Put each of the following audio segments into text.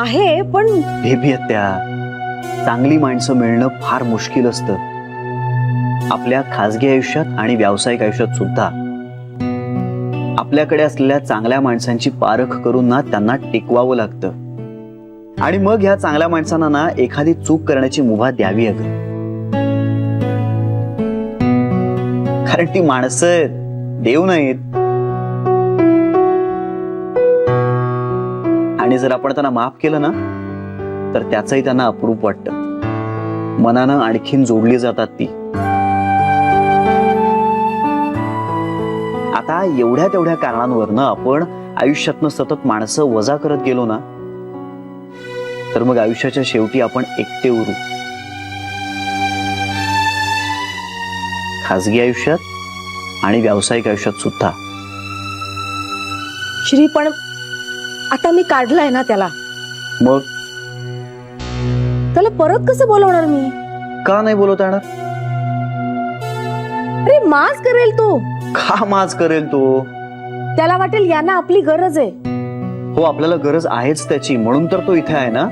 आहे पण बेबी त्या चांगली माणसं मिळणं फार मुश्किल असतं. आपल्या खाजगी आयुष्यात आणि व्यावसायिक आयुष्यात सुद्धा आपल्याकडे असलेल्या चांगल्या माणसांची पारख करून ना त्यांना टिकवावं लागतं. आणि मग ह्या चांगल्या माणसांना ना एखादी चूक करण्याची मुभा द्यावी अगं. कारण ती माणसं देव नाहीत. आणि जर आपण त्यांना माफ केलं ना तर त्याचंही त्यांना अप्रूप वाटतं. मनानं आणखीन जोडली जातात ती. आता एवढ्या तेवढ्या कारणांवरनं आपण आयुष्यातनं सतत माणसं वजा करत गेलो ना तर मग आयुष्याच्या शेवटी आपण एकटे उरू. खाजगी आयुष्यात आणि व्यावसायिक आयुष्यात सुद्धा. श्री पण आता मी काढलाय ना त्याला, मग त्याला परत कसं बोलवणार मी? का नाही बोलवता येणार? अरे माज करेल तो. का माज करेल तो? त्याला वाटेल यांना आपली गरज आहे. हो आपल्याला गरज आहेच त्याची, म्हणून तर तो इथे आहे ना.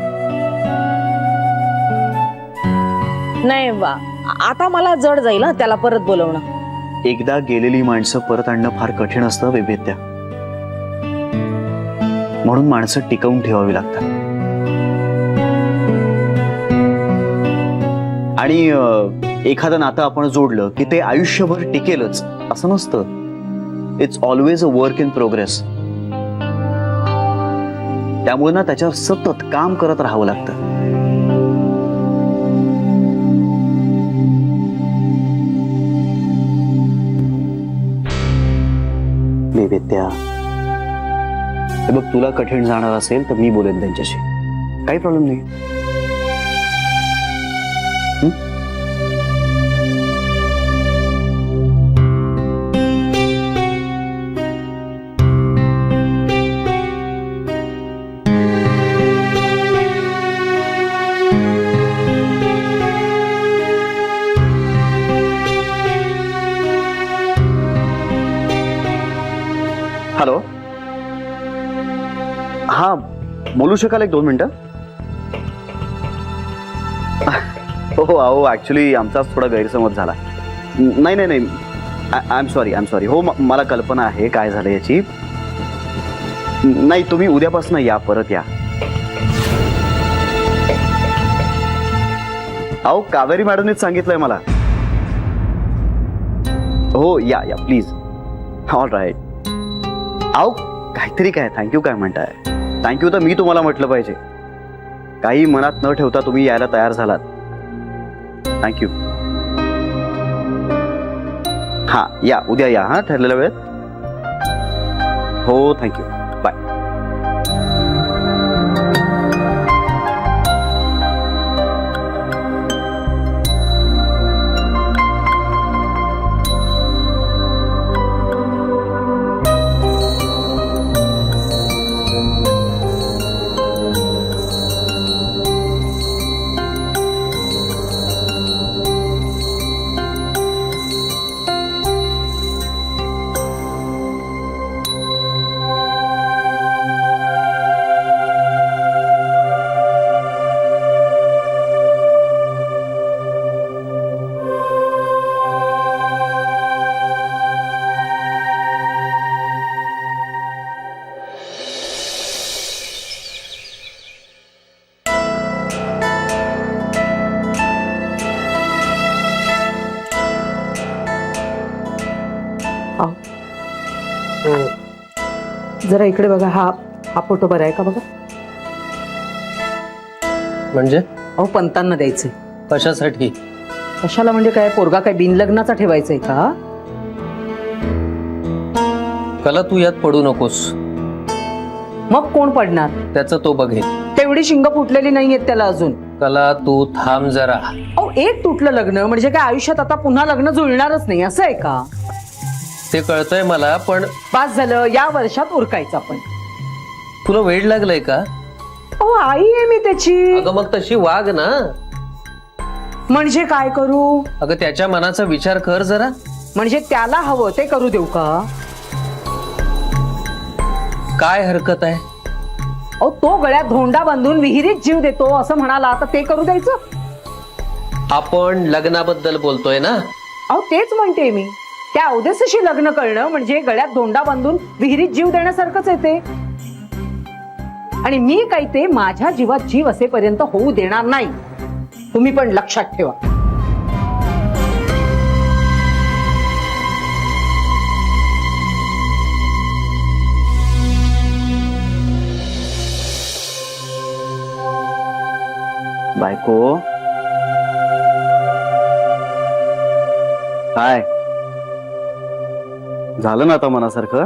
नाही बा, आता मला जड जाईल ना त्याला परत बोलवणं. एकदा गेलेली माणसं परत आणणं फार कठीण असतं वैभेद्या. म्हणून माणसं टिकवून ठेवावी लागतात. आणि एखादं नातं आपण जोडलं की ते आयुष्यभर टिकेलच असं नसतं. It's always a work in progress. त्यामुळे ना त्याच्यावर सतत काम करत राहावं लागतं. वैभेद्या हे बघ, तुला कठीण जाणार असेल तर मी बोलेन त्यांच्याशी, काही प्रॉब्लेम नाही. हॅलो, हा बोलू शकाल एक 2 मिनिटं? हो अहो ऍक्च्युली आमचाच थोडा गैरसमज झाला. नाही नाही नाही, आय एम सॉरी. हो मला कल्पना आहे काय झालं याची. नाही तुम्ही उद्यापासून या, परत या. अहो कावेरी मॅडमनीच सांगितलंय मला. हो या या प्लीज. All right. अहो काहीतरी काय थँक्यू काय म्हणताय? थँक्यू तर मी तुम्हाला म्हटलं पाहिजे. काही मनात न ठेवता तुम्ही यायला तयार झालात. थँक्यू. हा या, उद्या या. हा ठरलेल्या वेळेत. हो थँक्यू. बाय. जरा इकडे बघा. हा हा फोटो बरा आहे का बघा. म्हणजे अहो पंतांना द्यायचंय. कशासाठी? कशाला म्हणजे काय, पोरगा काय बिनलग्नाचा ठेवायचंय का? कला तू यात पडू नकोस. मग कोण पडणार? त्याचं तो बघेल. तेवढी शिंग फुटलेली नाहीयेत त्याला अजून. कला तू थांब जरा. अहो एक तुटलं लग्न म्हणजे काय आयुष्यात आता पुन्हा लग्न जुळणारच नाही असं आहे का? ते कळतंय मला, पण पास झालं. या वर्षात उरकायचं आपण. तुला वेळ लागलाय का? अहो आई आहे मी त्याची. अगं मग तशी वाग ना. म्हणजे काय करू? अगं त्याच्या मनाचा विचार कर जरा. म्हणजे त्याला हवं ते करू देऊ का? काय हरकत आहे? अहो तो गळ्यात धोंडा बांधून विहिरीत जीव देतो असं म्हणाला तर ते करू द्यायचं? आपण लग्नाबद्दल बोलतोय ना. अहो तेच म्हणते मी, त्या अवदेशाशी लग्न करणं म्हणजे गळ्यात धोंडा बांधून विहिरीत जीव देण्यासारखंच येते. आणि मी काही ते माझ्या जीवात जीव असेपर्यंत होऊ देणार नाही. तुम्ही पण लक्षात ठेवा. बायको काय झालं ना आता मनासारखं?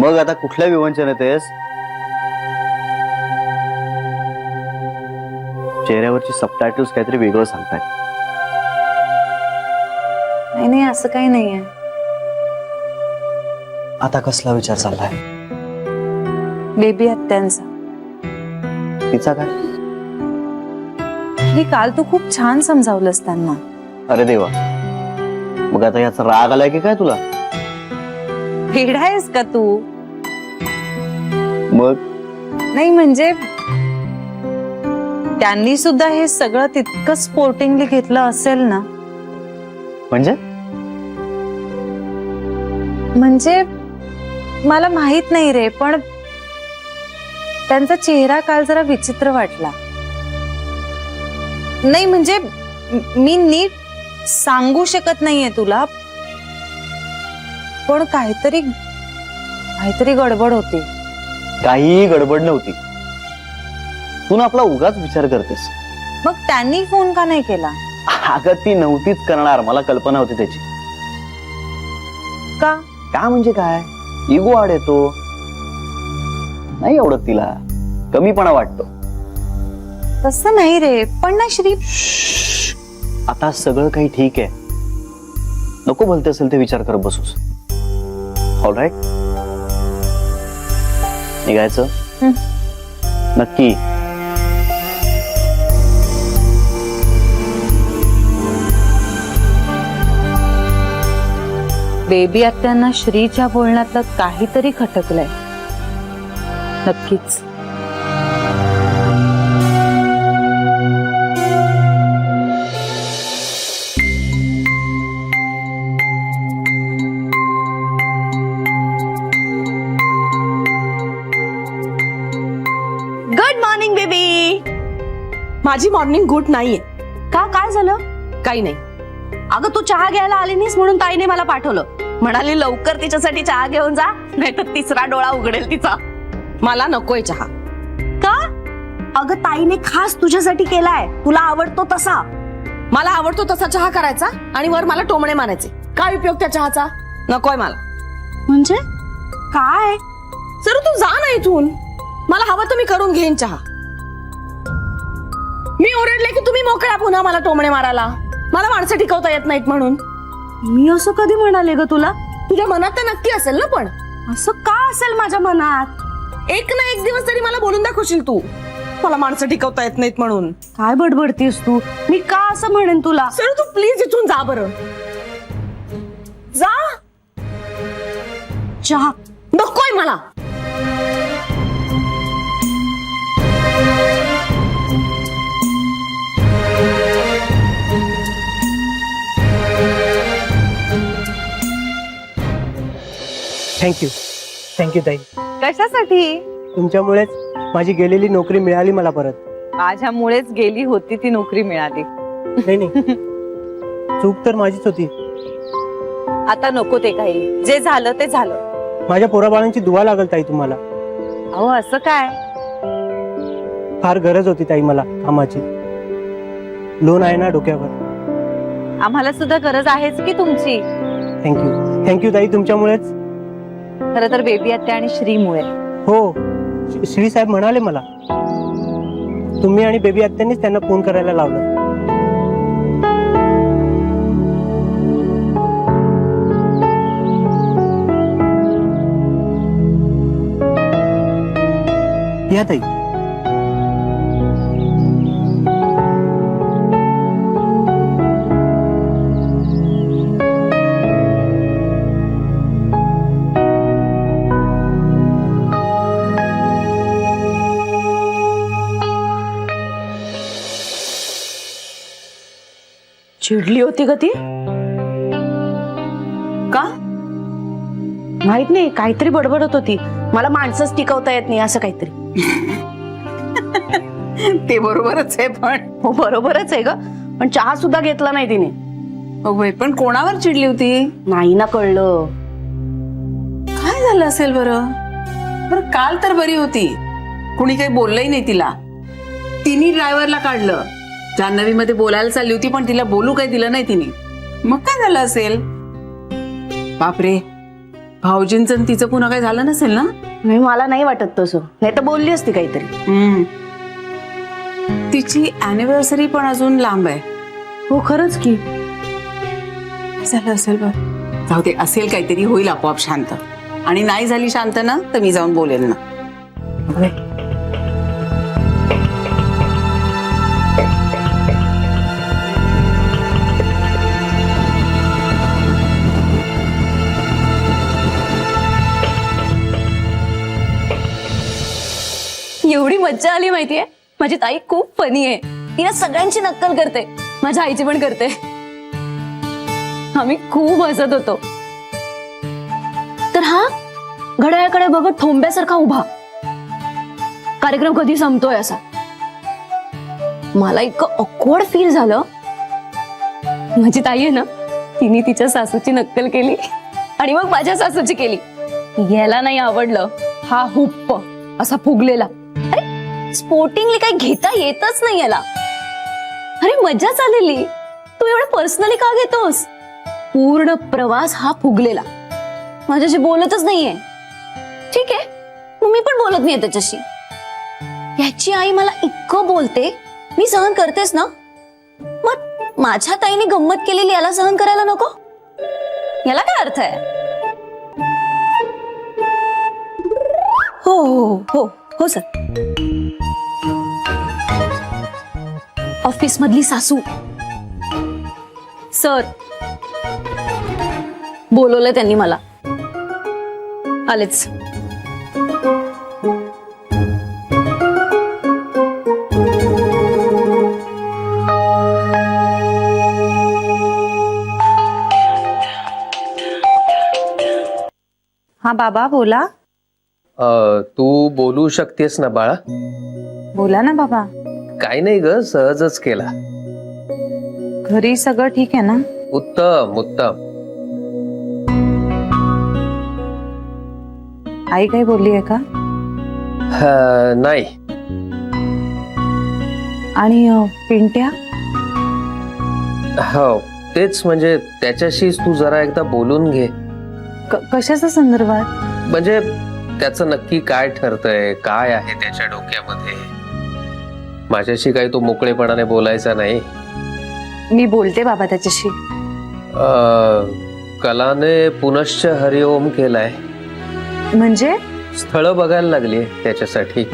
मग आता कुठल्या विवंचनेत आहेस? चेहऱ्यावरची सबटायटल्स काहीतरी वेगळं सांगताय. नाही असं काही नाहीये. आता कसला विचार चाललाय? बेबी आत्यांचा. तिचा काय? हे काल तू खूप छान समजावलंस त्यांना. अरे देवा, मग आता याचा राग आलाय की काय तुला? वेडा आहेस का तू? मग नाही म्हणजे त्यांनी सुद्धा हे सगळं तितकं स्पोर्टिंगली घेतलं असेल ना. म्हणजे मला माहित नाही रे, पण त्यांचा चेहरा काल जरा विचित्र वाटला. नाही म्हणजे मी नीट सांगू शकत नाहीये तुला, पण काहीतरी गडबड होती. काहीही गडबड नव्हती. तू ना आपला उगाच विचार करतेस. मग त्यांनी फोन का नाही केला? अगं ती नव्हतीच करणार, मला कल्पना होती त्याची. का म्हणजे काय, इगो आड येतो. नाही आवडत तिला, कमीपणा वाटतो. तसं नाही रे, पण ना श्री. आता सगळं काही ठीक आहे, नको भलते असेल ते विचार करत बसूस. ऑलराईट, निघायचं? नक्की? बेबी आत्यांना श्रीच्या बोलण्यातलं काहीतरी खटकलंय नक्कीच. Good morning baby. माझी मॉर्निंग गुड नाहीये. का, काय झालं? काही नाही. अगं तू चहा घ्यायला आली नाहीस म्हणून ताईने मला पाठवलं. म्हणाली लवकर तिच्यासाठी चहा घेऊन जा, नाही तर तिसरा डोळा उघडेल तिचा. मला नकोय चहा. का? अगं ताईने खास तुझ्यासाठी केलाय, तुला आवडतो तसा. मला आवडतो तसा चहा करायचा आणि वर मला टोमणे मारायचे. काय उपयोग त्या चहाचा? नकोय मला. म्हणजे काय? सर तू जा ना इथून. मला हवं तर मी करून घेईन चहा. मी ओरडले की तुम्ही मोकळ्या पुन्हा मला टोमणे मारायला. मला माणसं टिकवता येत नाहीत म्हणून. मी असं कधी म्हणाले ग तुला? तुझ्या मनात तर नक्की असेल ना. पण असं का असेल माझ्या मनात? एक ना एक दिवस तरी मला बोलून दाखवशील तू, मला माणसं टिकवता येत नाहीत म्हणून. काय बडबडतीस तू? मी का असं म्हणेन तुला? सर तू प्लीज इथून जा बरं. जा. चहा नकोय मला. थँक्यू ताई. कशासाठी? तुमच्यामुळेच माझी गेलेली नोकरी मिळाली मला परत. माझ्यामुळेच गेली होती ती नोकरी मिळाली. नाही चूक तर माझीच होती. आता नको ते काही, जे झालं ते झालं. माझ्या पोराबाळांची दुवा लागल ताई तुम्हाला. अहो असं काय? फार गरज होती ताई मला कामाची. लोन आहे ना डोक्यावर. आम्हाला सुद्धा गरज आहेच की तुमची. थँक्यू ताई, तुमच्यामुळेच. खरं तर बेबी आत्या आणि श्रीमुळे. हो, श्री साहेब म्हणाले मला. तुम्ही आणि बेबी आत्यांनीच त्यांना फोन करायला लावलं. या ताई. चिडली होती का ती? का? माहित नाही, काहीतरी बडबडत होती. मला माणसंच टिकवता येत नाही असं काहीतरी. ते बरोबरच आहे, पण हो बरोबरच आहे ग, पण चहा सुद्धा घेतला नाही तिने. हो बाई, पण कोणावर चिडली होती? नाही ना कळलं. काय झालं असेल बरं? बरं काल तर बरी होती, कुणी काही बोललंही नाही तिला. तिने ड्रायव्हरला काढलं. जान्हवी मध्ये बोलायला चालली होती, पण तिला बोलू काही दिलं नाही तिने. मग काय झालं असेल? बापरे, भाऊजींचं आणि तिचं पुन्हा काही झालं नसेल ना? नाही मला नाही वाटत तसं, नाही तर बोलली असती काहीतरी. तिची अॅनिव्हर्सरी पण अजून लांब आहे. हो खरंच की. काय झालं असेल बरं? जाऊ दे, असेल काहीतरी, होईल आपोआप शांत. आणि नाही झाली शांत ना, तर मी जाऊन बोलेल ना. एवढी मज्जा आली माहितीये. माझी ताई खूप फनी आहे. ती ना सगळ्यांची नक्कल करते, माझ्या आईची पण करते. आम्ही खूप हसत होतो. तर हा घड्याळाकडे बघत ठोंब्यासारखा उभा. कार्यक्रम कधी संपतोय असा. मला इतकं ऑकवर्ड फील झालं. माझी ताई आहे ना, तिने तिच्या सासूची नक्कल केली आणि मग माझ्या सासूची केली. याला नाही आवडलं, हा हुप्प असा फुगलेला. स्पोर्टिंगली काही घेता येतच नाही याला. अरे मजा चाललेली, तू एवढं पर्सनली का घेतोस? पूर्ण प्रवास हा फुगलेला, माझ्याशी बोलतच नाहीये. ठीक आहे, मग मी पण बोलत नाहीये त्याच्याशी. याची आई मला इतकं बोलते, मी सहन करतेस ना. मग माझ्या ताईने गंमत केलेली याला सहन करायला नको? याला काय अर्थ आहे? हो हो हो हो सर. ऑफिस मधली सासू सर बोलवलं त्यांनी मला. आलेच. हा बाबा बोला. तू बोलू शकतेस ना बाळा? बोला ना बाबा. काय नाही ग, सहजच केला. घरी सगळं ठीक आहे ना? उत्तम उत्तम. आई काही बोलली आहे का? नाही. आणि पिंट्या? हो तेच, म्हणजे त्याच्याशीच तू जरा एकदा बोलून घे. कशाच्या संदर्भात? म्हणजे त्याचं नक्की काय ठरतंय, काय आहे त्याच्या डोक्यामध्ये. माझ्याशी काही तो मोकळेपणाने बोलायचा नाही. मी बोलते बाबा त्याच्याशी. कलाने पुनश्च हरिओम केलाय. म्हणजे? स्थळ बघायला लागली त्याच्यासाठी.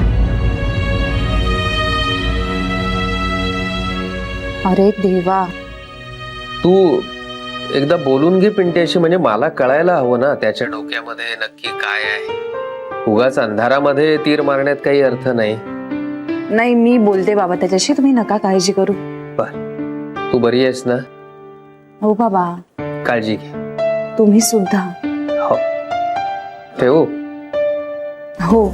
अरे देवा. तू एकदा बोलून घे पिंट्याशी, म्हणजे मला कळायला हवं ना त्याच्या डोक्यामध्ये नक्की काय आहे. उगाच अंधारामध्ये तीर मारण्यात काही अर्थ नाही. नाही मी बोलते बाबा त्याच्याशी, तुम्ही नका काळजी करू. बर, तू बरी आहेस ना? हो बाबा. काळजी घे. तुम्ही सुद्धा. हो, ठेवू? हो.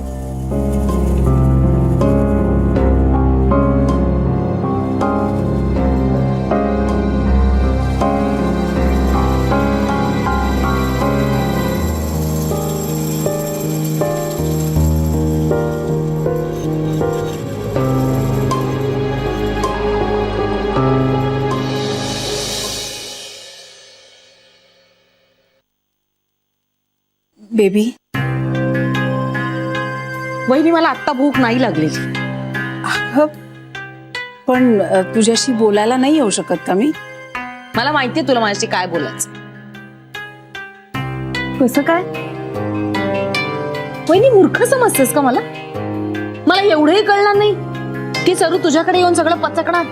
बेबी, वहिनी मला आत्ता भूक नाही लागली. अगं, पण तुझ्याशी बोलायला नाही येऊ शकत का मी? मला माहितीये तुला माझ्याशी काय बोलायचं. कसं काय? वहिनी मूर्ख समजतेस का मला? मला एवढंही कळणार नाही की सरू तुझ्याकडे येऊन सगळं पचकणार.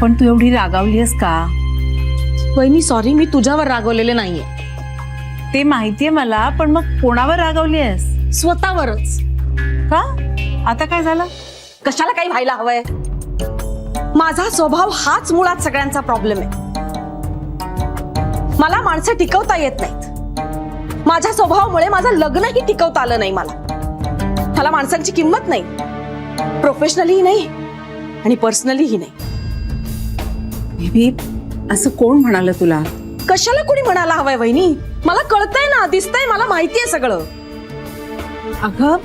पण तू एवढी रागावलीस का? वहिनी सॉरी, मी तुझ्यावर रागवलेले नाहीये. ते माहितीये मला, पण मग कोणावर रागावलीस? स्वतःवरच. का? आता काय झालं? कशाला काही व्हायला हवंय? माझा स्वभाव हाच मुळात सगळ्यांचा प्रॉब्लेम आहे. मला माणसं टिकवता येत नाहीत. माझ्या स्वभावामुळे माझं लग्नही टिकवता आलं नाही. मला माणसांची किंमत नाही, प्रोफेशनलीही नाही आणि पर्सनलीही नाही. बेबी असं कोण म्हणाल तुला? कशाला कोणी म्हणायला हवंय वहिनी? मला कळतंय ना, दिसतंय, मला माहितीये सगळं. अगं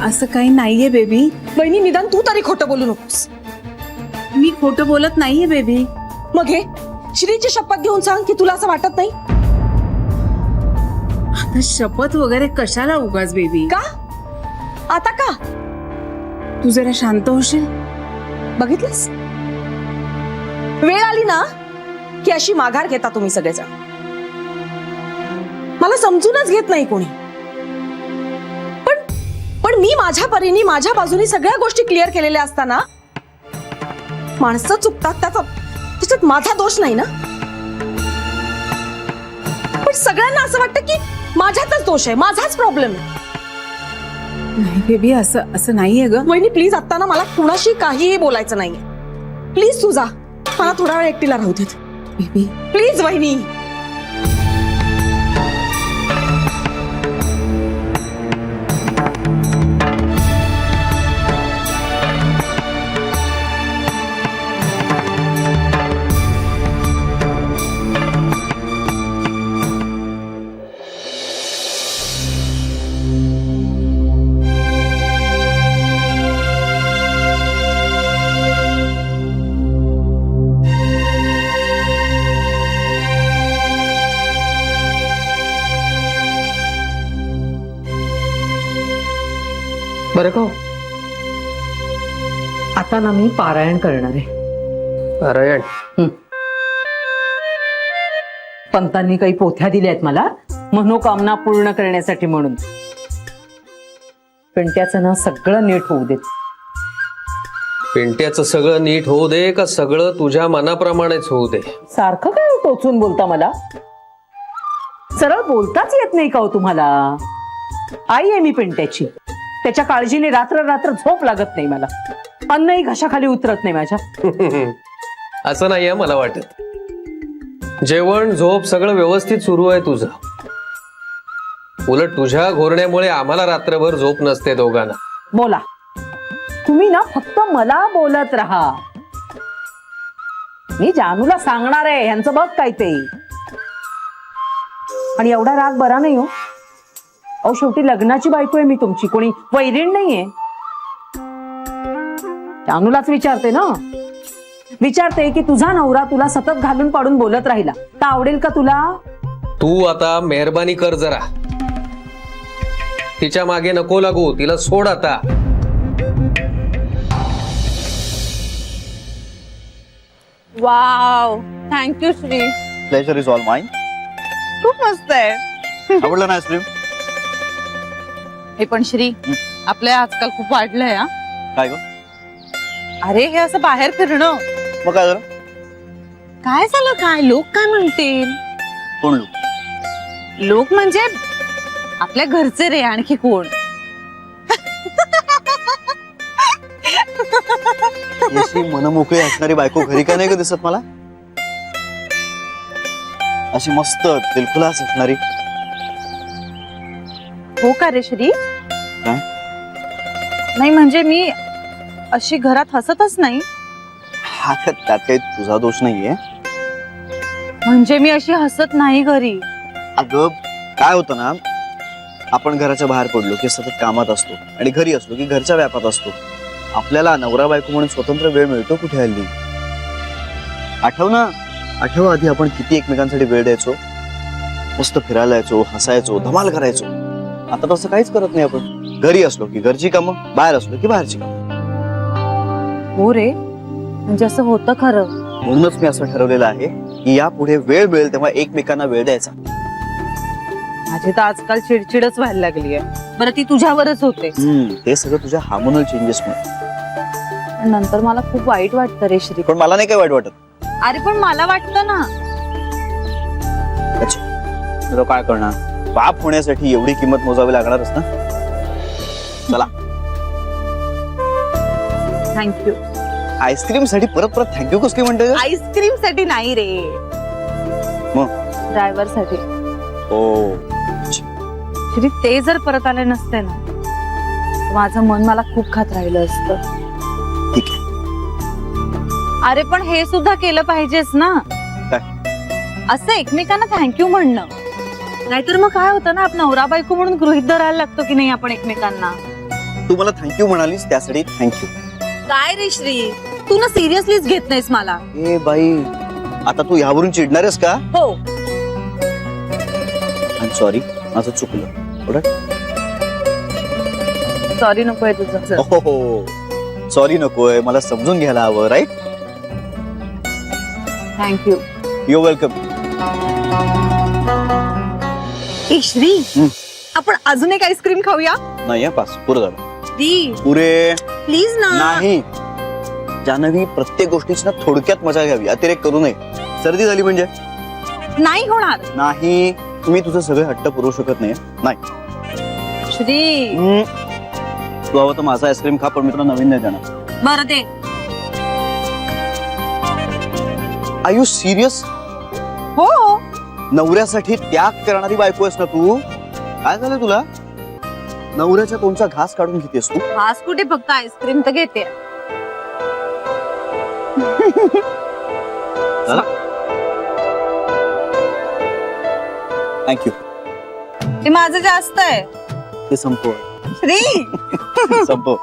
असं काही नाहीये बेबी. वहिनी निदान तू तरी खोटं बोलू नकोस. मी खोटं बोलत नाहीये बेबी. मग हे श्रीची शपथ घेऊन सांग की तुला असं वाटत नाही. आता शपथ वगैरे कशाला उगाच बेबी? का आता का? तू जरा शांत होशील? बघितलंस, वेळ आली ना की अशी माघार घेता तुम्ही सगळेजण. मला समजूनच घेत नाही कोणी. पण मी माझ्या परीने माझ्या बाजूनी सगळ्या गोष्टी क्लिअर केलेल्या असताना माणसं चुकतात, त्याच्यात माझा दोष नाही ना. पण सगळ्यांना असं वाटतं की माझ्यातच दोष आहे, माझाच प्रॉब्लेम आहे. नाही बेबी, असं नाहीये ग. वहिनी प्लीज, आता ना मला कुणाशी काहीही बोलायचं नाहीये. प्लीज तू जा, मला थोडा वेळ एकटीला राहू देत. बेबी प्लीज वहिनी. बरं का हो? आता ना मी पारायण करणार आहे. नारायण, पंतांनी काही पोथ्या दिल्या आहेत मला मनोकामना पूर्ण करण्यासाठी म्हणून. पिंट्याचं ना सगळं नीट होऊ देत. पिंट्याचं सगळं नीट होऊ दे का सगळं तुझ्या मनाप्रमाणेच होऊ दे? सारखं काय टोचून बोलता मला? सरळ बोलताच येत नाही का हो तुम्हाला? आई आहे मी पिंट्याची. त्याच्या काळजीने रात्र रात्र झोप लागत नाही मला. अन्नही घशाखाली उतरत नाही माझ्या. असं नाही आहे मला वाटत. जेवण झोप सगळं व्यवस्थित सुरू आहे तुझं. उलट तुझ्या घोरण्यामुळे आम्हाला रात्रभर झोप नसते दोघांना. बोला तुम्ही ना, फक्त मला बोलत राहा. मी जानूला सांगणार आहे ह्यांचं बघ काय ते. आणि एवढा राग बरा नाही हो. अहो शेवटी लग्नाची बायको आहे मी तुमची, कोणी वैरीण नाहीये. जानूलाच विचारते ना, विचारते की तुझा नवरा तुला सतत घालून पाडून बोलत राहिला तर आवडेल का तुला? तू आता मेहरबानी कर जरा. तिच्या मागे नको लागू, तिला सोड आता. Wow, thank you Shri. Pleasure is all mine. खूप मस्त आहे. आवडलं ना आईस्क्रीम? हे पण श्री, आपल्या आजकाल खूप वाढलंय हा. काय ग? अरे हे असं बाहेर फिरणं. मग काय झालं? काय झालं? काय लोक काय म्हणतील? कोण लोक? लोक म्हणजे आपल्या घरचे रे, आणखी कोण? अशी मनमोकळी असणारी बायको घरी का नाही का दिसत मला? अशी मस्त दिलखुलास असणारी. हो का रे श्री? काय? नाही म्हणजे मी अशी घरात हसतच नाही. हा, त्यात काही तुझा दोष नाहीये. म्हणजे मी अशी हसत नाही घरी. अगं काय होतं ना, आपण घराच्या बाहेर पडलो की सतत कामात असतो आणि घरी असलो की घरच्या व्यापात असतो. आपल्याला नवरा बायको म्हणून स्वतंत्र वेळ मिळतो कुठे हल्ली? आठव आधी आपण किती एकमेकांसाठी वेळ द्यायचो. मस्त फिरायला यायचो, हसायचो, धमाल करायचो. आता तसं काहीच करत नाही आपण. घरी असलो की घरची कामं, बाहेर असलो की बाहेरची कामं. हो रे, म्हणजे असं होतं खरं. म्हणूनच मी असं ठरवलेलं आहे की यापुढे वेळ मिळेल तेव्हा एकमेकांना वेळ द्यायचा. माझी तर आजकाल चिडचिडच व्हायला लागली आहे. बरं ती तुझ्यावरच होते. ते सगळं तुझ्या हार्मोनल चेंजेसमुळे. पण नंतर मला खूप वाईट वाटतं रे श्री. पण मला नाही काय वाईट वाटत. अरे पण मला वाटतं ना. अच्छा, काय करणार? बाप होण्यासाठी एवढी किंमत मोजावी लागणारच ना. चला. थँक्यू. आईस्क्रीम साठी परत परत थँक्यू कसली म्हणते ग? आईस्क्रीम साठी नाही रे, मग ड्रायव्हर साठी. हो श्री, ते जर परत आले नसते ना तर माझं मन मला खूप खात राहिलं असतं. ठीक आहे. अरे पण हे सुद्धा केलं पाहिजेच ना, असं एकमेकांना थँक्यू म्हणणं. नाहीतर मग काय होतं ना, आपण नवरा बायको म्हणून गृहीत धरायला लागतो की नाही आपण एकमेकांना. तू मला थँक्यू म्हणालीस त्यासाठी थँक्यू. काय रे श्री, तू ना सिरियसलीच घेत नाहीस मला. ए बाई, आता तू ह्यावरून चिडणार आहेस का? हो. आय एम सॉरी, माझं चुकलं. सॉरी नकोय तुझं. हो सॉरी नकोय, मला समजून घ्यायला हवं. Right, thank you. You welcome. ए श्री, आपण अजून एक आईस्क्रीम खाऊया. नाही पास पुरं झालं. श्री पुरे प्लीज ना. नाही जान्हवी, प्रत्येक गोष्टीची ना थोडक्यात मजा घ्यावी, अतिरेक करू नये. सर्दी झाली म्हणजे नाही होणार. नाही, मी तुझं सगळे हट्ट पुरवू शकत नाही. श्री तू हवं तर माझा आईस्क्रीम खा, पण मी तुला नवीन नाही देणार. बरं दे. R you serious? हो. नवऱ्यासाठी त्याग करणारी बायको आहेस ना तू? काय झालं तुला? नवऱ्याच्या तोंडचा घास काढून घेतेस तू? आज कुठे, फक्त आईस्क्रीम तर घेते. थँक्यू. ते माझं जास्त आहे. ते संपव. श्री संपव.